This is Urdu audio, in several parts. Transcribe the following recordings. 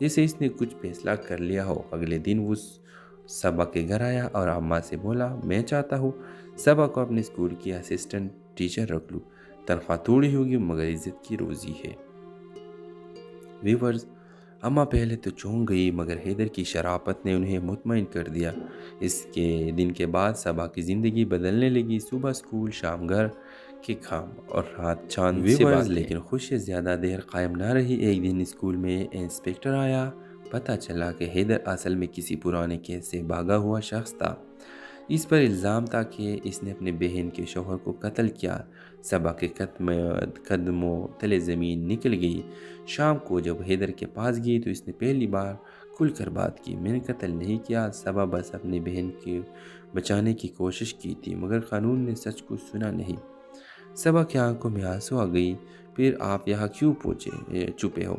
جیسے اس نے کچھ فیصلہ کر لیا ہو۔ اگلے دن وہ صبا کے گھر آیا اور اماں سے بولا، میں چاہتا ہوں صبا کو اپنے اسکول کی اسسٹنٹ ٹیچر رکھ لوں۔ تنخواہ تھوڑی ہوگی مگر عزت کی روزی ہے۔ ویورز، اماں پہلے تو چونک گئی مگر حیدر کی شرافت نے انہیں مطمئن کر دیا۔ اس کے دن کے بعد صبا کی زندگی بدلنے لگی۔ صبح اسکول، شام گھر کے کام اور رات چاند سے باتیں۔ لیکن خوشی زیادہ دیر قائم نہ رہی۔ ایک دن اسکول میں انسپکٹر آیا۔ پتہ چلا کہ حیدر اصل میں کسی پرانے کیس سے بھاگا ہوا شخص تھا۔ اس پر الزام تھا کہ اس نے اپنے بہن کے شوہر کو قتل کیا۔ صبا کے قدموں تلے زمین نکل گئی۔ شام کو جب حیدر کے پاس گئی تو اس نے پہلی بار کھل کر بات کی۔ میں نے قتل نہیں کیا، صبا بس اپنی بہن کو بچانے کی کوشش کی تھی، مگر قانون نے سچ کو سنا نہیں۔ صبا کی آنکھوں میں آنسو آ گئی۔ پھر آپ یہاں کیوں چھپے ہو؟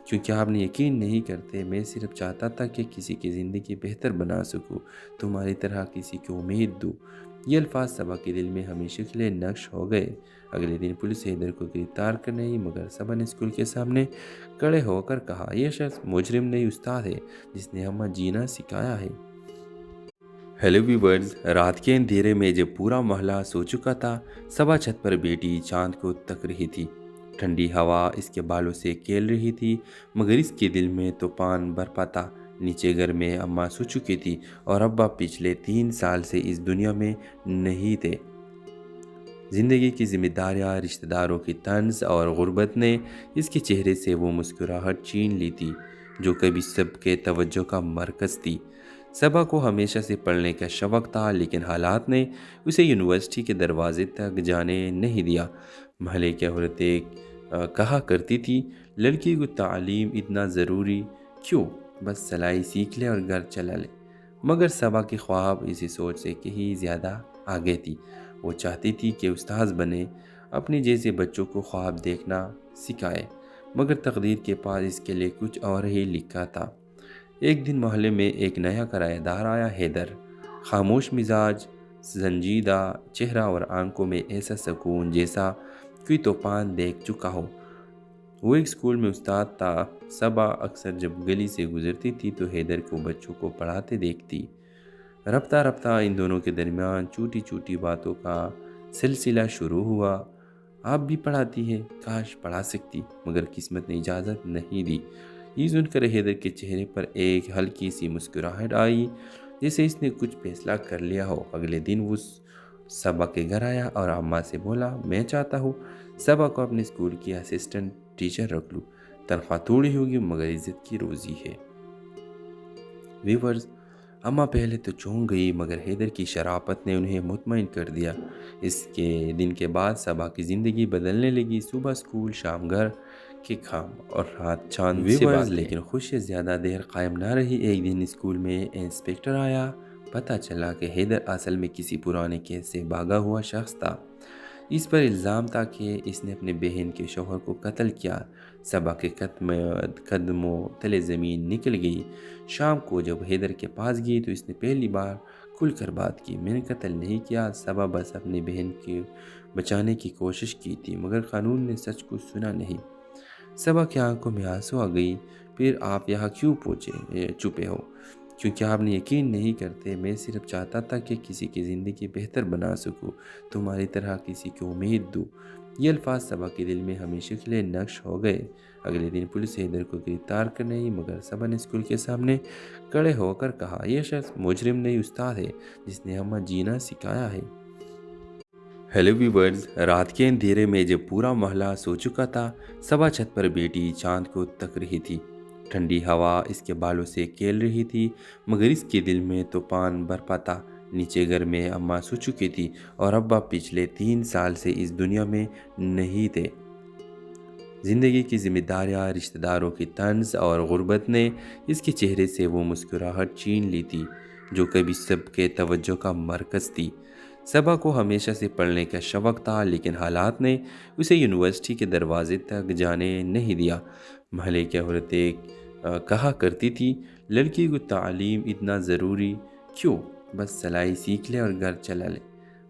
کیونکہ آپ نے یقین نہیں کرتے۔ میں صرف چاہتا تھا کہ کسی کی زندگی بہتر بنا سکوں، تمہاری طرح کسی کو امید دوں۔ یہ الفاظ صبا کے دل میں ہمیشہ کے لیے نقش ہو گئے۔ اگلے دن پولیس حیدر کو گرفتار کرنے آئی، مگر صبا نے اسکول کے سامنے کھڑے ہو کر کہا، یہ شخص مجرم نہیں، استاد ہے جس نے ہمیں جینا سکھایا ہے۔ ہیلو ویورز، رات کے اندھیرے میں جب پورا محلہ سو چکا تھا، صبا چھت پر بیٹی چاند کو تک رہی تھی۔ ٹھنڈی ہوا اس کے بالوں سے کھیل رہی تھی، مگر اس کے دل میں طوفان برپا تھا۔ نیچے گھر میں اماں سو چکی تھی اور ابا پچھلے 3 سال سے اس دنیا میں نہیں تھے۔ زندگی کی ذمہ داریاں، رشتہ داروں کی طنز اور غربت نے اس کے چہرے سے وہ مسکراہٹ چھین لی تھی جو کبھی سب کے توجہ کا مرکز تھی۔ صبا کو ہمیشہ سے پڑھنے کا شوق تھا، لیکن حالات نے اسے یونیورسٹی کے دروازے تک جانے نہیں دیا۔ محلے کی عورتیں کہا کرتی تھی، لڑکی کو تعلیم اتنا ضروری کیوں؟ بس سلائی سیکھ لے اور گھر چلا لے۔ مگر صبا کی خواب اسی سوچ سے کہیں زیادہ آگے تھی۔ وہ چاہتی تھی کہ استاذ بنے، اپنے جیسے بچوں کو خواب دیکھنا سکھائے، مگر تقدیر کے پاس اس کے لیے کچھ اور ہی لکھا تھا۔ ایک دن محلے میں ایک نیا کرایہ دار آیا، حیدر۔ خاموش مزاج، سنجیدہ چہرہ اور آنکھوں میں ایسا سکون جیسا کوئی طوفان دیکھ چکا ہو۔ وہ ایک اسکول میں استاد تھا۔ صبا اکثر جب گلی سے گزرتی تھی تو حیدر کو بچوں کو پڑھاتے دیکھتی۔ رفتہ رفتہ ان دونوں کے درمیان چھوٹی چھوٹی باتوں کا سلسلہ شروع ہوا۔ آپ بھی پڑھاتی ہے؟ کاش پڑھا سکتی، مگر قسمت نے اجازت نہیں دی۔ یہ سن کر حیدر کے چہرے پر ایک ہلکی سی مسکراہٹ آئی، جیسے اس نے کچھ فیصلہ کر لیا ہو۔ اگلے دن وہ صبا کے گھر آیا اور اماں سے بولا، میں چاہتا ہوں صبا کو اپنے اسکول کی اسسٹنٹ ٹیچر رکھ لوں۔ تنخواہ تھوڑی ہوگی مگر عزت کی روزی ہے۔ ویورز، اماں پہلے تو چونک گئی مگر حیدر کی شرافت نے انہیں مطمئن کر دیا۔ اس کے دن کے بعد صبا کی زندگی بدلنے لگی۔ صبح اسکول، شام گھر کے کام اور رات چاند سے باتیں۔ لیکن خوشی زیادہ دیر قائم نہ رہی۔ ایک دن اسکول میں انسپکٹر آیا۔ پتہ چلا کہ حیدر اصل میں کسی پرانے کیس سے بھاگا ہوا شخص تھا۔ اس پر الزام تھا کہ اس نے اپنے بہن کے شوہر کو قتل کیا۔ صبا کے قدموں تلے زمین نکل گئی۔ شام کو جب حیدر کے پاس گئی تو اس نے پہلی بار کھل کر بات کی۔ میں نے قتل نہیں کیا، صبا بس اپنی بہن کو بچانے کی کوشش کی تھی، مگر قانون نے سچ کو سنا نہیں۔ صبا کی آنکھوں میں آنسو آ گئی۔ پھر آپ یہاں کیوں چھپے ہو؟ کیونکہ آپ نے یقین نہیں کرتے۔ میں صرف چاہتا تھا کہ کسی کی زندگی بہتر بنا سکوں، تمہاری طرح کسی کو امید دوں۔ یہ الفاظ صبا کے دل میں ہمیشہ کے لیے نقش ہو گئے۔ اگلے دن پولیس حیدر کو گرفتار کرنے آئی، مگر صبا نے اسکول کے سامنے کھڑے ہو کر کہا، یہ شخص مجرم نہیں، استاد ہے جس نے ہمیں جینا سکھایا ہے۔ ہیلو ویورز، رات کے اندھیرے میں جب پورا محلہ سو چکا تھا، صبا چھت پر بیٹی چاند کو تک رہی تھی۔ ٹھنڈی ہوا اس کے بالوں سے کھیل رہی تھی، مگر اس کے دل میں طوفان برپا تھا۔ نیچے گھر میں اماں سو چکی تھی اور ابا پچھلے 3 سال سے اس دنیا میں نہیں تھے۔ زندگی کی ذمہ داریاں، رشتہ داروں کی طنز اور غربت نے اس کے چہرے سے وہ مسکراہٹ چھین لی تھی جو کبھی سب کے توجہ کا مرکز تھی۔ صبا کو ہمیشہ سے پڑھنے کا شوق تھا، لیکن حالات نے اسے یونیورسٹی کے دروازے تک جانے نہیں دیا۔ محلے کی عورتیں کہا کرتی تھی، لڑکی کو تعلیم اتنا ضروری کیوں؟ بس سلائی سیکھ لے اور گھر چلا لے۔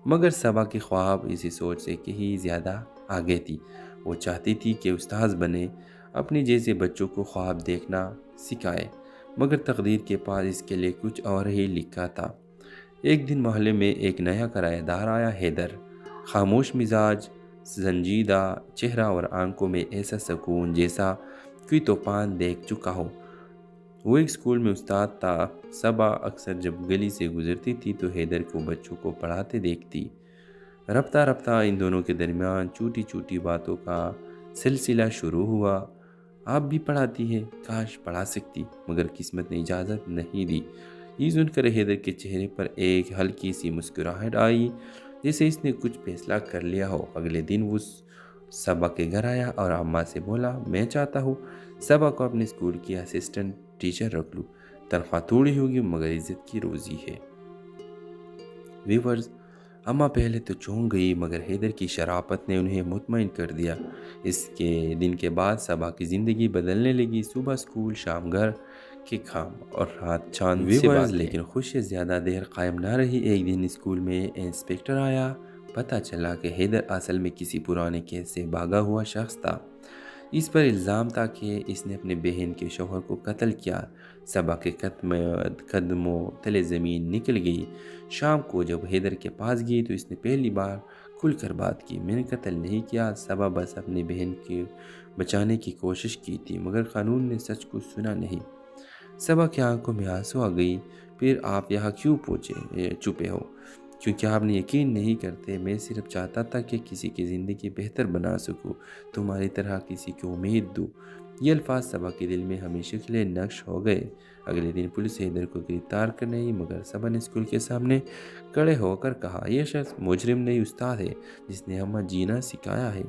مگر صبا کی خواب اسی سوچ سے کہیں زیادہ آگے تھی۔ وہ چاہتی تھی کہ استاذ بنے، اپنے جیسے بچوں کو خواب دیکھنا سکھائے، مگر تقدیر کے پاس اس کے لیے کچھ اور ہی لکھا تھا۔ ایک دن محلے میں ایک نیا کرایہ دار آیا، حیدر۔ خاموش مزاج، سنجیدہ چہرہ اور آنکھوں میں ایسا سکون جیسا کوئی طوفان دیکھ چکا ہو۔ وہ ایک اسکول میں استاد تھا۔ صبا اکثر جب گلی سے گزرتی تھی تو حیدر کو بچوں کو پڑھاتے دیکھتی۔ رفتہ رفتہ ان دونوں کے درمیان چھوٹی چھوٹی باتوں کا سلسلہ شروع ہوا۔ آپ بھی پڑھاتی ہے؟ کاش پڑھا سکتی، مگر قسمت نے اجازت نہیں دی۔ یہ سن کر حیدر کے چہرے پر ایک ہلکی سی مسکراہٹ آئی، جیسے اس نے کچھ فیصلہ کر لیا ہو۔ اگلے دن وہ صبا کے گھر آیا اور اماں سے بولا، میں چاہتا ہوں صبا کو اپنے اسکول کی اسسٹنٹ ٹیچر رکھ لوں۔ تنخواہ تھوڑی ہوگی مگر عزت کی روزی ہے۔ ویورز، اماں پہلے تو چونک گئی مگر حیدر کی شرافت نے انہیں مطمئن کر دیا۔ اس کے دن کے بعد صبا کی زندگی بدلنے لگی۔ صبح اسکول، شام گھر کے کام اور رات چاند سے باتیں۔ لیکن خوشی زیادہ دیر قائم نہ رہی۔ ایک دن اسکول میں انسپیکٹر آیا۔ پتہ چلا کہ حیدر اصل میں کسی پرانے کیس سے بھاگا ہوا شخص تھا۔ اس پر الزام تھا کہ اس نے اپنے بہن کے شوہر کو قتل کیا۔ صبا کے قدموں تلے زمین نکل گئی۔ شام کو جب حیدر کے پاس گئی تو اس نے پہلی بار کھل کر بات کی۔ میں نے قتل نہیں کیا، صبا بس اپنی بہن کو بچانے کی کوشش کی تھی، مگر قانون نے سچ کو سنا نہیں۔ صبا کی آنکھوں میں آنسو آ گئی۔ پھر آپ یہاں کیوں چھپے ہو؟ کیونکہ آپ نے یقین نہیں کرتے۔ میں صرف چاہتا تھا کہ کسی کی زندگی بہتر بنا سکوں، تمہاری طرح کسی کو امید دوں۔ یہ الفاظ صبا کے دل میں ہمیشہ کے لیے نقش ہو گئے۔ اگلے دن پولیس حیدر کو گرفتار کرنے آئی، مگر صبا نے اسکول کے سامنے کھڑے ہو کر کہا، یہ شخص مجرم نہیں، استاد ہے جس نے ہمیں جینا سکھایا ہے۔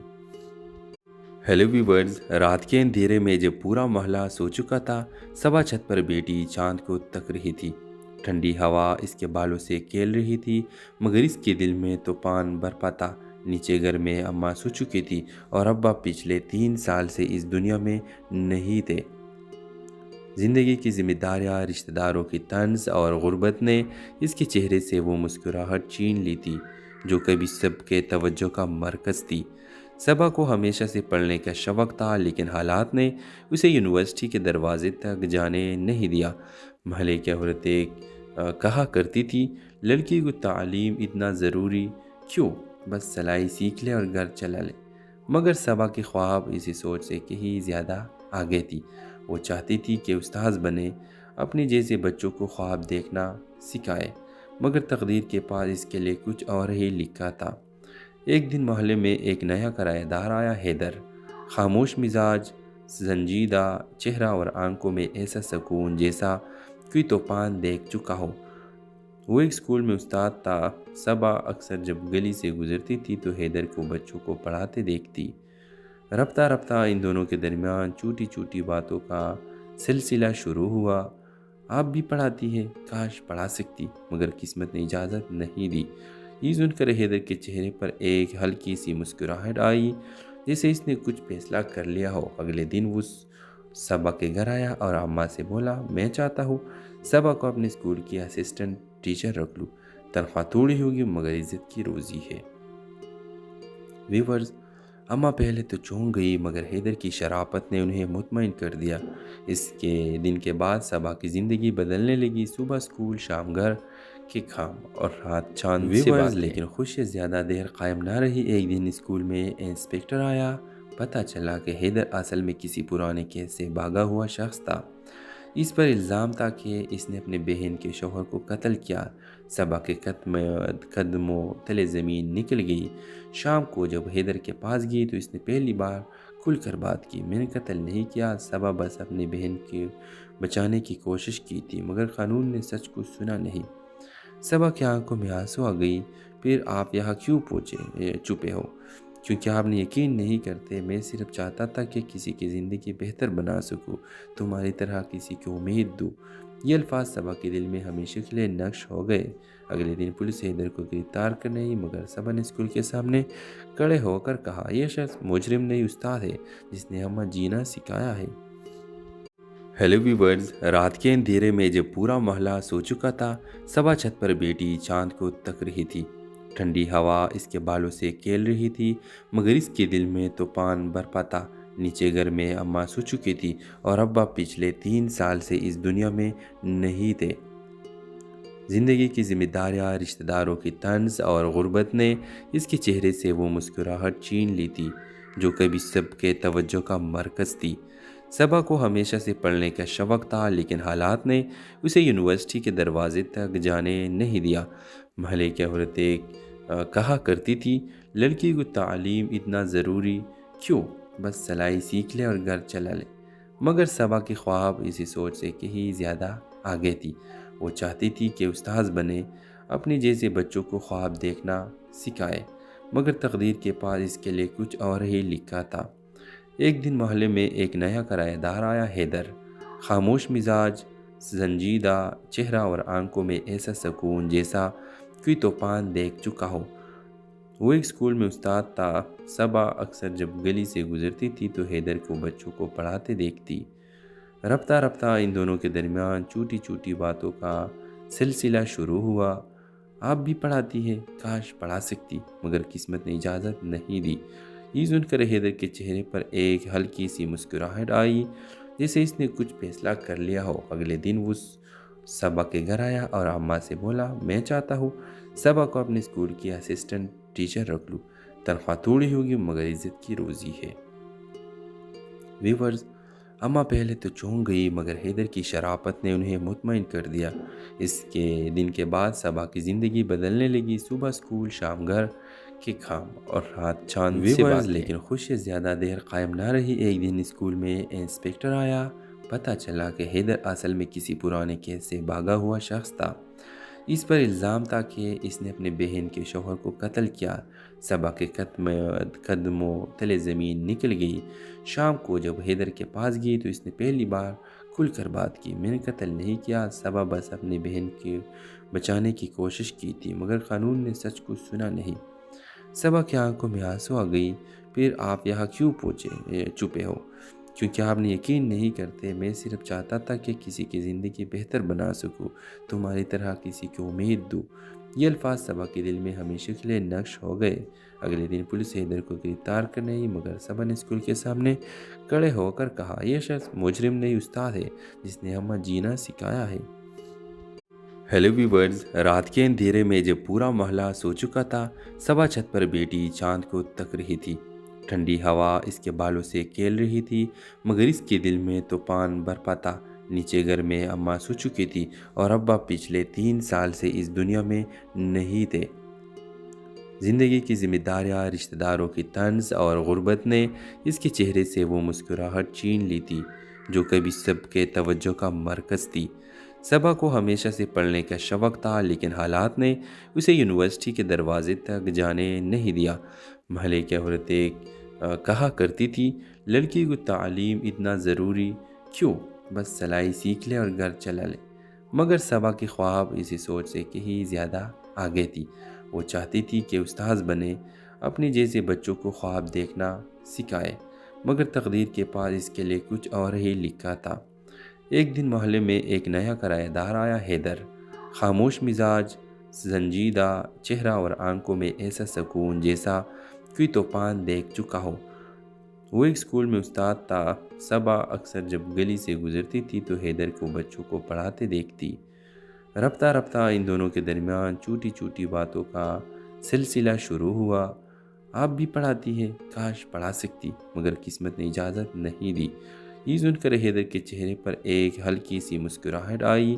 ہیلو ویورز، رات کے اندھیرے میں جب پورا محلہ سو چکا تھا، صبا چھت پر بیٹھی چاند کو تک رہی تھی۔ ٹھنڈی ہوا اس کے بالوں سے کھیل رہی تھی، مگر اس کے دل میں طوفان برپا تھا۔ نیچے گھر میں اماں سو چکی تھی اور ابا پچھلے 3 سال سے اس دنیا میں نہیں تھے۔ زندگی کی ذمہ داریاں، رشتہ داروں کی طنز اور غربت نے اس کے چہرے سے وہ مسکراہٹ چھین لی تھی جو کبھی سب کے توجہ کا مرکز تھی۔ صبا کو ہمیشہ سے پڑھنے کا شوق تھا، لیکن حالات نے اسے یونیورسٹی کے دروازے تک جانے نہیں دیا۔ محلے کی عورتیں کہا کرتی تھی، لڑکی کو تعلیم اتنا ضروری کیوں؟ بس سلائی سیکھ لے اور گھر چلا لے۔ مگر صبا کی خواب اسی سوچ سے کہیں زیادہ آگے تھی۔ وہ چاہتی تھی کہ استاذ بنے، اپنی جیسے بچوں کو خواب دیکھنا سکھائے، مگر تقدیر کے پاس اس کے لیے کچھ اور ہی لکھا تھا۔ ایک دن محلے میں ایک نیا کرایہ دار آیا، حیدر۔ خاموش مزاج، سنجیدہ چہرہ اور آنکھوں میں ایسا سکون جیسا کوئی طوفان دیکھ چکا ہو۔ وہ ایک اسکول میں استاد تھا۔ صبا اکثر جب گلی سے گزرتی تھی تو حیدر کو بچوں کو پڑھاتے دیکھتی۔ رفتہ رفتہ ان دونوں کے درمیان چھوٹی چھوٹی باتوں کا سلسلہ شروع ہوا۔ آپ بھی پڑھاتی ہے؟ کاش پڑھا سکتی، مگر قسمت نے اجازت نہیں دی۔ یہ سن کر حیدر کے چہرے پر ایک ہلکی سی مسکراہٹ آئی، جیسے اس نے کچھ فیصلہ کر لیا ہو۔ اگلے دن وہ صبا کے گھر آیا اور اماں سے بولا، میں چاہتا ہوں صبا کو اپنے اسکول کی اسسٹنٹ ٹیچر رکھ لوں۔ تنخواہ تھوڑی ہوگی مگر عزت کی روزی ہے۔ ویورز، اماں پہلے تو چونک گئی مگر حیدر کی شرافت نے انہیں مطمئن کر دیا۔ اس کے دن کے بعد صبا کی زندگی بدلنے لگی۔ صبح اسکول، شام گھر کے کام اور رات چاند سے باتیں۔ لیکن خوشی زیادہ دیر قائم نہ رہی۔ ایک دن اسکول میں انسپیکٹر آیا۔ پتہ چلا کہ حیدر اصل میں کسی پرانے کیس سے بھاگا ہوا شخص تھا۔ اس پر الزام تھا کہ اس نے اپنے بہن کے شوہر کو قتل کیا۔ صبا کے قدموں تلے زمین نکل گئی۔ شام کو جب حیدر کے پاس گئی تو اس نے پہلی بار کھل کر بات کی۔ میں نے قتل نہیں کیا، صبا بس اپنی بہن کو بچانے کی کوشش کی تھی، مگر قانون نے سچ کو سنا نہیں۔ صبا کی آنکھوں میں آنسو آ گئی۔ پھر آپ یہاں کیوں چھپے ہو؟ کیونکہ آپ نے یقین نہیں کرتے۔ میں صرف چاہتا تھا کہ کسی کی زندگی بہتر بنا سکوں، تمہاری طرح کسی کو امید دوں۔ یہ الفاظ صبا کے دل میں ہمیشہ کے لیے نقش ہو گئے۔ اگلے دن پولیس حیدر کو گرفتار کرنے آئی، مگر صبا نے اسکول کے سامنے کھڑے ہو کر کہا، یہ شخص مجرم نہیں، استاد ہے جس نے ہمیں جینا سکھایا ہے۔ ہیلو ویورز، رات کے اندھیرے میں جب پورا محلہ سو چکا تھا، صبا چھت پر بیٹھی چاند کو تک رہی تھی۔ ٹھنڈی ہوا اس کے بالوں سے کھیل رہی تھی، مگر اس کے دل میں طوفان برپا تھا۔ نیچے گھر میں اماں سو چکی تھی اور ابا پچھلے 3 سال سے اس دنیا میں نہیں تھے۔ زندگی کی ذمہ داریاں، رشتہ داروں کی طنز اور غربت نے اس کے چہرے سے وہ مسکراہٹ چھین لی تھی جو کبھی سب کے توجہ کا مرکز تھی۔ صبا کو ہمیشہ سے پڑھنے کا شوق تھا، لیکن حالات نے اسے یونیورسٹی کے دروازے تک جانے نہیں دیا۔ محلے کی عورتیں کہا کرتی تھی، لڑکی کو تعلیم اتنا ضروری کیوں؟ بس سلائی سیکھ لے اور گھر چلا لے۔ مگر صبا کی خواب اسی سوچ سے کہیں زیادہ آگے تھی۔ وہ چاہتی تھی کہ استاذ بنے، اپنی جیسے بچوں کو خواب دیکھنا سکھائے، مگر تقدیر کے پاس اس کے لیے کچھ اور ہی لکھا تھا۔ ایک دن محلے میں ایک نیا کرایہ دار آیا، حیدر۔ خاموش مزاج، سنجیدہ چہرہ اور آنکھوں میں ایسا سکون جیسا کوئی طوفان دیکھ چکا ہو۔ وہ ایک اسکول میں استاد تھا۔ صبا اکثر جب گلی سے گزرتی تھی تو حیدر کو بچوں کو پڑھاتے دیکھتی۔ رفتہ رفتہ ان دونوں کے درمیان چھوٹی چھوٹی باتوں کا سلسلہ شروع ہوا۔ آپ بھی پڑھاتی ہے؟ کاش پڑھا سکتی، مگر قسمت نے اجازت نہیں دی۔ یہ سن کر حیدر کے چہرے پر ایک ہلکی سی مسکراہٹ آئی، جیسے اس نے کچھ فیصلہ کر لیا ہو۔ اگلے دن وہ صبا کے گھر آیا اور اماں سے بولا، میں چاہتا ہوں صبا کو اپنے اسکول کی اسسٹنٹ ٹیچر رکھ لوں۔ تنخواہ تھوڑی ہوگی مگر عزت کی روزی ہے۔ ویورز، اماں پہلے تو چونک گئی، مگر حیدر کی شرافت نے انہیں مطمئن کر دیا۔ اس کے دن کے بعد صبا کی زندگی بدلنے لگی۔ صبح اسکول، شام گھر کے کام اور رات چاند سے باتیں۔ لیکن خوشی زیادہ دیر قائم نہ رہی۔ ایک دن اسکول میں انسپیکٹر آیا۔ پتہ چلا کہ حیدر اصل میں کسی پرانے کیس سے بھاگا ہوا شخص تھا۔ اس پر الزام تھا کہ اس نے اپنے بہن کے شوہر کو قتل کیا۔ صبا کے قدموں تلے زمین نکل گئی۔ شام کو جب حیدر کے پاس گئی تو اس نے پہلی بار کھل کر بات کی۔ میں نے قتل نہیں کیا، صبا بس اپنی بہن کو بچانے کی کوشش کی تھی، مگر قانون نے سچ کو سنا نہیں۔ صبا کی آنکھوں میں آنسو آ گئی۔ پھر آپ یہاں کیوں چھپے ہو؟ کیونکہ آپ نے یقین نہیں کرتے۔ میں صرف چاہتا تھا کہ کسی کی زندگی بہتر بنا سکوں، تمہاری طرح کسی کو امید دوں۔ یہ الفاظ صبا کے دل میں ہمیشہ کے لیے نقش ہو گئے۔ اگلے دن پولیس حیدر کو گرفتار کرنے آئی، مگر صبا نے اسکول کے سامنے کھڑے ہو کر کہا، یہ شخص مجرم نہیں، استاد ہے جس نے ہمیں جینا سکھایا ہے۔ ہیلو ویورز، رات کے اندھیرے میں جب پورا محلہ سو چکا تھا، صبا چھت پر بیٹھی چاند کو تک رہی تھی۔ ٹھنڈی ہوا اس کے بالوں سے کھیل رہی تھی، مگر اس کے دل میں طوفان برپا تھا۔ نیچے گھر میں اماں سو چکی تھی اور ابا پچھلے 3 سال سے اس دنیا میں نہیں تھے۔ زندگی کی ذمہ داریاں، رشتہ داروں کی طنز اور غربت نے اس کے چہرے سے وہ مسکراہٹ چھین لی تھی جو کبھی سب کے توجہ کا مرکز تھی۔ صبا کو ہمیشہ سے پڑھنے کا شوق تھا، لیکن حالات نے اسے یونیورسٹی کے دروازے تک جانے نہیں دیا۔ محلے کی عورتیں کہا کرتی تھی، لڑکی کو تعلیم اتنا ضروری کیوں؟ بس سلائی سیکھ لے اور گھر چلا لے۔ مگر صبا کی خواب اسی سوچ سے کہیں زیادہ آگے تھی۔ وہ چاہتی تھی کہ استاذ بنے، اپنی جیسے بچوں کو خواب دیکھنا سکھائے، مگر تقدیر کے پاس اس کے لیے کچھ اور ہی لکھا تھا۔ ایک دن محلے میں ایک نیا کرایہ دار آیا، حیدر۔ خاموش مزاج، سنجیدہ چہرہ اور آنکھوں میں ایسا سکون جیسا کوئی طوفان دیکھ چکا ہو۔ وہ ایک اسکول میں استاد تھا۔ صبا اکثر جب گلی سے گزرتی تھی تو حیدر کو بچوں کو پڑھاتے دیکھتی۔ رفتہ رفتہ ان دونوں کے درمیان چھوٹی چھوٹی باتوں کا سلسلہ شروع ہوا۔ آپ بھی پڑھاتی ہے؟ کاش پڑھا سکتی، مگر قسمت نے اجازت نہیں دی۔ یہ سن کر حیدر کے چہرے پر ایک ہلکی سی مسکراہٹ آئی،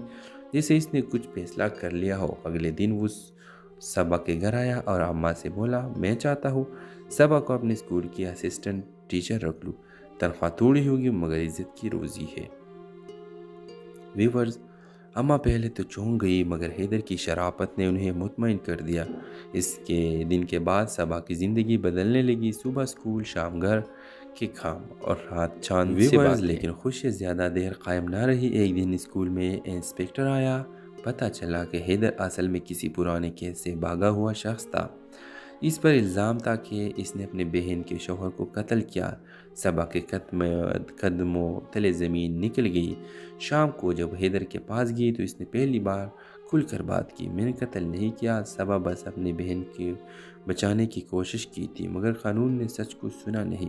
جیسے اس نے کچھ فیصلہ کر لیا ہو۔ اگلے دن وہ صبا کے گھر آیا اور اماں سے بولا، میں چاہتا ہوں صبا کو اپنے اسکول کی اسسٹنٹ ٹیچر رکھ لوں۔ تنخواہ تھوڑی ہوگی مگر عزت کی روزی ہے۔ ویورز، اماں پہلے تو چونک گئی، مگر حیدر کی شرافت نے انہیں مطمئن کر دیا۔ اس کے دن کے بعد صبا کی زندگی بدلنے لگی۔ صبح اسکول، شام گھر کے کام اور رات چاند سے باتیں۔ لیکن خوشی زیادہ دیر قائم نہ رہی۔ ایک دن اسکول میں انسپیکٹر آیا۔ پتہ چلا کہ حیدر اصل میں کسی پرانے کیس سے بھاگا ہوا شخص تھا۔ اس پر الزام تھا کہ اس نے اپنے بہن کے شوہر کو قتل کیا۔ صبا کے قدموں تلے زمین نکل گئی۔ شام کو جب حیدر کے پاس گئی تو اس نے پہلی بار کھل کر بات کی۔ میں نے قتل نہیں کیا، صبا بس اپنی بہن کو بچانے کی کوشش کی تھی، مگر قانون نے سچ کو سنا نہیں۔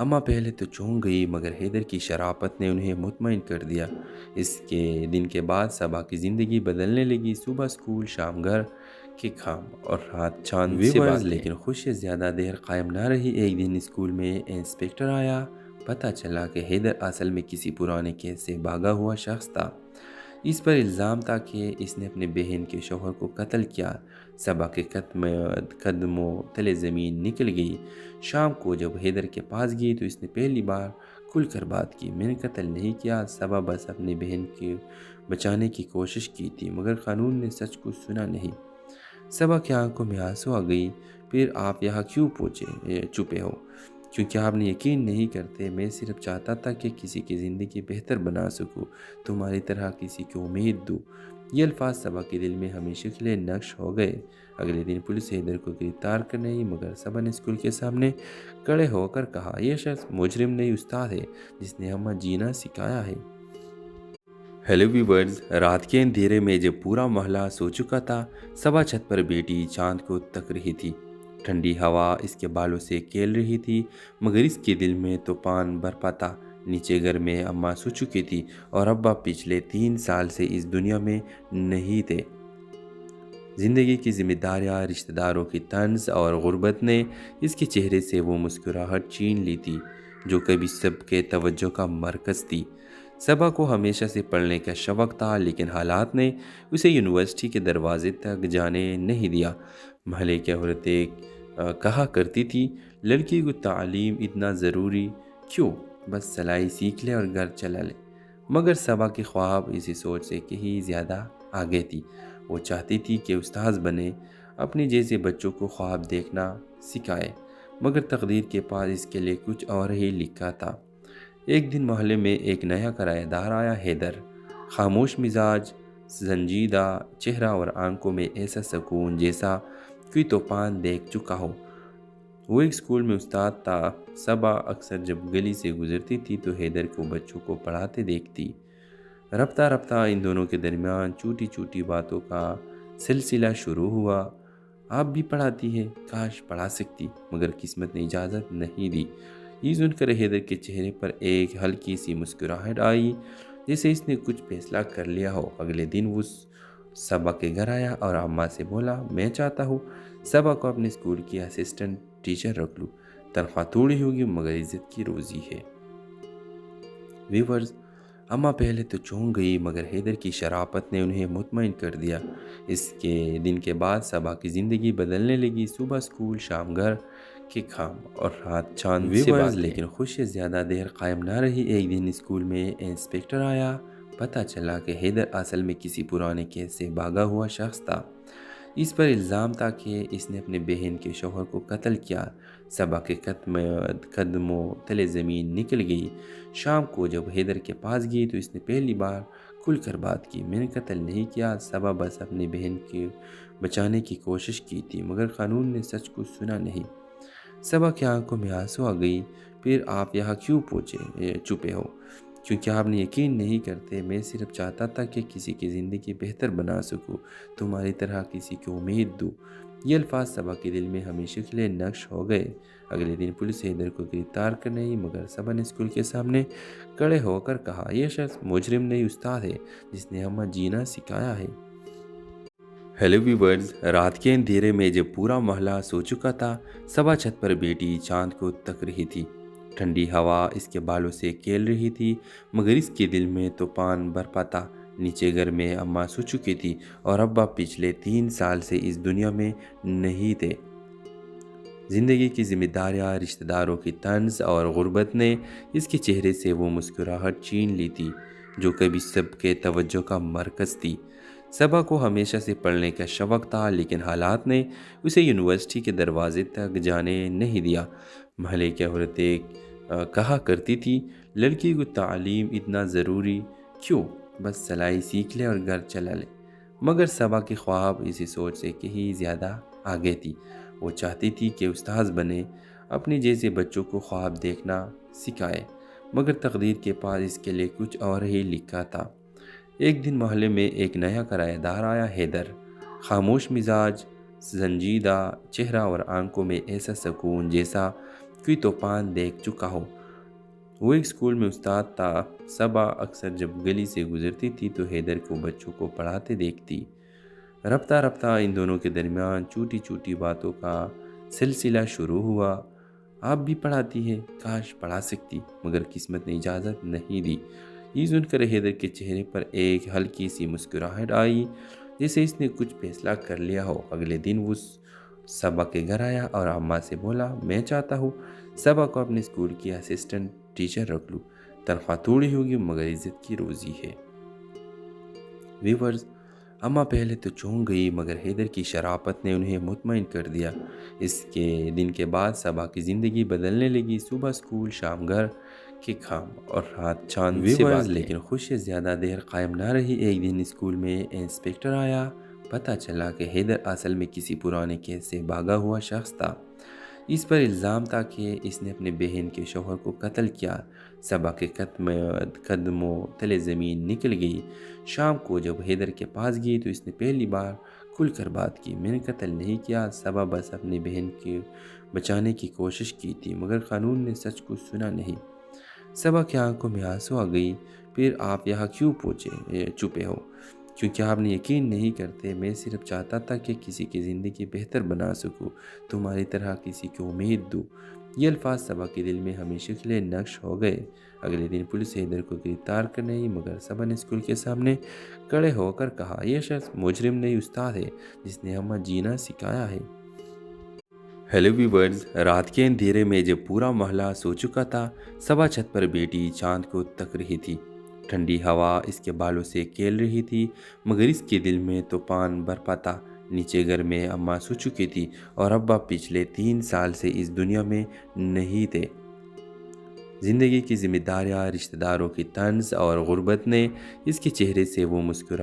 اماں پہلے تو چونک گئی مگر حیدر کی شرافت نے انہیں مطمئن کر دیا۔ اس کے دن کے بعد صبا کی زندگی بدلنے لگی۔ صبح اسکول، شام گھر کے کام اور رات چاند سے باتیں۔ لیکن خوشی زیادہ دیر قائم نہ رہی۔ ایک دن اسکول میں انسپکٹر آیا۔ پتہ چلا کہ حیدر اصل میں کسی پرانے کیس سے بھاگا ہوا شخص تھا۔ اس پر الزام تھا کہ اس نے اپنے بہن کے شوہر کو قتل کیا۔ صبا کے قدموں تلے زمین نکل گئی۔ شام کو جب حیدر کے پاس گئی تو اس نے پہلی بار کھل کر بات کی۔ میں نے قتل نہیں کیا، صبا بس اپنی بہن کو بچانے کی کوشش کی تھی، مگر قانون نے سچ کو سنا نہیں۔ صبا کی آنکھوں میں آنسو آ گئی۔ پھر آپ یہاں کیوں چھپے ہو؟ کیونکہ آپ نے یقین نہیں کرتے۔ میں صرف چاہتا تھا کہ کسی کی زندگی بہتر بنا سکوں، تمہاری طرح کسی کو امید دوں۔ یہ الفاظ صبا کے دل میں ہمیشہ کے لیے نقش ہو گئے۔ اگلے دن پولیس حیدر کو گرفتار کرنے آئی، مگر صبا نے اسکول کے سامنے کھڑے ہو کر کہا، یہ شخص مجرم نہیں، استاد ہے جس نے ہمیں جینا سکھایا ہے۔ ہیلو ویورز، رات کے اندھیرے میں جب پورا محلہ سو چکا تھا، صبا چھت پر بیٹی چاند کو تک رہی تھی۔ ٹھنڈی ہوا اس کے بالوں سے کھیل رہی تھی، مگر اس کے دل میں طوفان برپا تھا۔ نیچے گھر میں اماں سو چکی تھی اور ابا پچھلے 3 سال سے اس دنیا میں نہیں تھے۔ زندگی کی ذمہ داریاں، رشتہ داروں کی طنز اور غربت نے اس کے چہرے سے وہ مسکراہٹ چھین لی تھی جو کبھی سب کے توجہ کا مرکز تھی۔ صبا کو ہمیشہ سے پڑھنے کا شوق تھا، لیکن حالات نے اسے یونیورسٹی کے دروازے تک جانے نہیں دیا۔ محلے کی عورتیں کہا کرتی تھی، لڑکی کو تعلیم اتنا ضروری کیوں؟ بس سلائی سیکھ لے اور گھر چلا لے۔ مگر صبا کے خواب اسی سوچ سے کہیں زیادہ آگے تھی۔ وہ چاہتی تھی کہ استاذ بنے، اپنی جیسے بچوں کو خواب دیکھنا سکھائے، مگر تقدیر کے پاس اس کے لیے کچھ اور ہی لکھا تھا۔ ایک دن محلے میں ایک نیا کرایہ دار آیا، حیدر۔ خاموش مزاج، سنجیدہ چہرہ اور آنکھوں میں ایسا سکون جیسا کوئی طوفان دیکھ چکا ہو۔ وہ ایک اسکول میں استاد تھا۔ صبا اکثر جب گلی سے گزرتی تھی تو حیدر کو بچوں کو پڑھاتے دیکھتی۔ رفتہ رفتہ ان دونوں کے درمیان چھوٹی چھوٹی باتوں کا سلسلہ شروع ہوا۔ آپ بھی پڑھاتی ہے؟ کاش پڑھا سکتی، مگر قسمت نے اجازت نہیں دی۔ یہ سن کر حیدر کے چہرے پر ایک ہلکی سی مسکراہٹ آئی، جیسے اس نے کچھ فیصلہ کر لیا ہو۔ اگلے دن وہ صبا کے گھر آیا اور اماں سے بولا، میں چاہتا ہوں صبا کو اپنے اسکول کی اسسٹنٹ ٹیچر رکھ لوں۔ تنخواہ تھوڑی ہوگی مگر عزت کی روزی ہے۔ ویورز، اماں پہلے تو چونک گئی مگر حیدر کی شرافت نے انہیں مطمئن کر دیا۔ اس کے دن کے بعد صبا کی زندگی بدلنے لگی۔ صبح اسکول، شام گھر کے کام اور رات چاند سے باتیں۔ لیکن خوشی زیادہ دیر قائم نہ رہی۔ ایک دن اسکول میں انسپکٹر آیا۔ پتہ چلا کہ حیدر اصل میں کسی پرانے کیس سے بھاگا ہوا شخص تھا۔ اس پر الزام تھا کہ اس نے اپنے بہن کے شوہر کو قتل کیا۔ صبا کے قدموں تلے زمین نکل گئی۔ شام کو جب حیدر کے پاس گئی تو اس نے پہلی بار کھل کر بات کی۔ میں نے قتل نہیں کیا، صبا بس اپنی بہن کو بچانے کی کوشش کی تھی، مگر قانون نے سچ کو سنا نہیں۔ صبا کی آنکھوں میں آنسو آ گئی۔ پھر آپ یہاں کیوں چھپے ہو؟ کیونکہ آپ نے یقین نہیں کرتے۔ میں صرف چاہتا تھا کہ کسی کی زندگی بہتر بنا سکوں، تمہاری طرح کسی کو امید دوں۔ یہ الفاظ صبا کے دل میں ہمیشہ کے لیے نقش ہو گئے۔ اگلے دن پولیس حیدر کو گرفتار کرنے آئی، مگر صبا نے اسکول کے سامنے کھڑے ہو کر کہا، یہ شخص مجرم نہیں، استاد ہے جس نے ہمیں جینا سکھایا ہے۔ ہیلو ویورز، رات کے اندھیرے میں جب پورا محلہ سو چکا تھا، صبا چھت پر بیٹی چاند کو تک رہی تھی۔ ٹھنڈی ہوا اس کے بالوں سے کھیل رہی تھی، مگر اس کے دل میں طوفان برپا تھا۔ نیچے گھر میں اماں سو چکی تھی اور ابا پچھلے 3 سال سے اس دنیا میں نہیں تھے۔ زندگی کی ذمہ داریاں، رشتہ داروں کی طنز اور غربت نے اس کے چہرے سے وہ مسکراہٹ چھین لی تھی جو کبھی سب کے توجہ کا مرکز تھی۔ صبا کو ہمیشہ سے پڑھنے کا شوق تھا، لیکن حالات نے اسے یونیورسٹی کے دروازے تک جانے نہیں دیا۔ محلے کی عورتیں کہا کرتی تھی، لڑکی کو تعلیم اتنا ضروری کیوں؟ بس سلائی سیکھ لے اور گھر چلا لے۔ مگر صبا کے خواب اسی سوچ سے کہیں زیادہ آگے تھی۔ وہ چاہتی تھی کہ استاذ بنے، اپنی جیسے بچوں کو خواب دیکھنا سکھائے، مگر تقدیر کے پاس اس کے لیے کچھ اور ہی لکھا تھا۔ ایک دن محلے میں ایک نیا کرایہ دار آیا، حیدر۔ خاموش مزاج، سنجیدہ چہرہ اور آنکھوں میں ایسا سکون جیسا کوئی طوفان دیکھ چکا ہو۔ وہ ایک اسکول میں استاد تھا۔ صبا اکثر جب گلی سے گزرتی تھی تو حیدر کو بچوں کو پڑھاتے دیکھتی۔ رفتہ رفتہ ان دونوں کے درمیان چھوٹی چھوٹی باتوں کا سلسلہ شروع ہوا۔ آپ بھی پڑھاتی ہے؟ کاش پڑھا سکتی، مگر قسمت نے اجازت نہیں دی۔ یہ سن کر حیدر کے چہرے پر ایک ہلکی سی مسکراہٹ آئی، جیسے اس نے کچھ فیصلہ کر لیا ہو۔ اگلے دن وہ صبا کے گھر آیا اور اماں سے بولا، میں چاہتا ہوں صبا کو اپنے اسکول کی اسسٹنٹ ٹیچر رکھ لوں۔ تنخواہ تھوڑی ہوگی مگر عزت کی روزی ہے۔ ویورز، اماں پہلے تو چونک گئی مگر حیدر کی شرافت نے انہیں مطمئن کر دیا۔ اس کے دن کے بعد صبا کی زندگی بدلنے لگی۔ صبح اسکول، شام گھر کے کام اور رات چاند سے باتیں۔ لیکن خوشی زیادہ دیر قائم نہ رہی۔ ایک دن اسکول میں انسپیکٹر آیا۔ پتہ چلا کہ حیدر اصل میں کسی پرانے کیس سے بھاگا ہوا شخص تھا۔ اس پر الزام تھا کہ اس نے اپنے بہن کے شوہر کو قتل کیا۔ صبا کے قدموں تلے زمین نکل گئی۔ شام کو جب حیدر کے پاس گئی تو اس نے پہلی بار کھل کر بات کی۔ میں نے قتل نہیں کیا، صبا بس اپنی بہن کو بچانے کی کوشش کی تھی، مگر قانون نے سچ کو سنا نہیں۔ صبا کی آنکھوں میں آنسو آ گئی۔ پھر آپ یہاں کیوں چھپے ہو؟ کیونکہ آپ نے یقین نہیں کرتے۔ میں صرف چاہتا تھا کہ کسی کی زندگی بہتر بنا سکوں، تمہاری طرح کسی کو امید دوں۔ یہ الفاظ صبا کے دل میں ہمیشہ کے لیے نقش ہو گئے۔ اگلے دن پولیس حیدر کو گرفتار کرنے آئی، مگر صبا نے اسکول کے سامنے کھڑے ہو کر کہا، یہ شخص مجرم نہیں، استاد ہے جس نے ہمیں جینا سکھایا ہے۔ ہیلو ویورز، رات کے اندھیرے میں جب پورا محلہ سو چکا تھا، صبا چھت پر بیٹھی چاند کو تک رہی تھی۔ ٹھنڈی ہوا اس کے بالوں سے کھیل رہی تھی، مگر اس کے دل میں طوفان برپا تھا۔ نیچے گھر میں اماں سو چکی تھی اور ابا پچھلے 3 سال سے اس دنیا میں نہیں تھے۔ زندگی کی ذمہ داریاں، رشتہ داروں کی طنز اور غربت نے اس کے چہرے سے وہ مسکراہٹ